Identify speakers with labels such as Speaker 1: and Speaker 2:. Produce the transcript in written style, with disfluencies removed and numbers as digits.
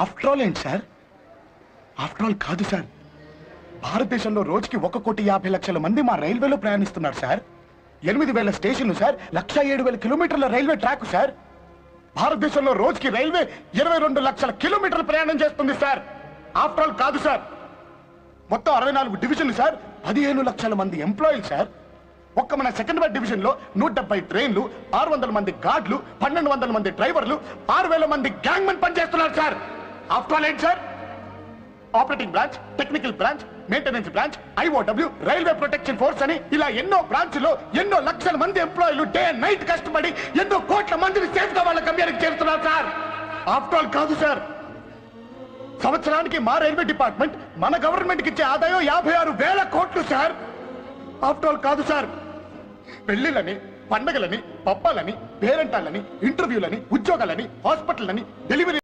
Speaker 1: After all ఏంటి sir? After all కాదు sir, భారతదేశంలో రోజుకి 1,50,00,000 మంది మా రైల్వేలో ప్రయాణిస్తున్నారు సార్. 8,000 స్టేషన్లు సార్, 1,07,000 కిలోమీటర్ల రైల్వే ట్రాక్ సార్. భారతదేశంలో రోజుకి రైల్వే 22 లక్షల కిలోమీటర్లు ప్రయాణం చేస్తుంది సార్. ఆఫ్టర్ ఆల్ కాదు సార్, మొత్తం 64 డివిజన్లు సార్, 15 లక్షల మంది ఎంప్లాయీలు సార్. ఒక్క మన సెకండ్ వైడ్ డివిజన్ లో 170 ట్రైన్లు, 600 మంది గార్డులు, 1,200 మంది డ్రైవర్లు, 6,000 మంది గ్యాంగ్ మెన్ పనిచేస్తున్నారు సార్. ఆఫ్టర్ ఆల్ ఏంటి sir? Operating branch, technical branch, maintenance branch, IOW, railway protection force అని ఇలా ఎన్నో బ్రాంచ్ లో ఎన్నో లక్షల మంది ఎంప్లాయీలు డే అండ్ నైట్ కష్టపడి ఎన్నో కోట్ల మందిని సేఫ్ గా వాళ్ళ గమ్యానికి చేరుతున్నారు సార్. ఆఫ్టర్ ఆల్ కాదు సార్, సంవత్సరానికి మా రైల్వే డిపార్ట్మెంట్ మన గవర్నమెంట్ కి ఇచ్చే ఆదాయం 56,000 కోట్లు సార్. ఆఫ్టర్ ఆల్ కాదు సార్, పెళ్లిళ్ళని, పండగలని, పబ్బాలని, పేరెంటాలని, ఇంటర్వ్యూలని, ఉద్యోగాలని, హాస్పిటల్ అని, డెలివరీ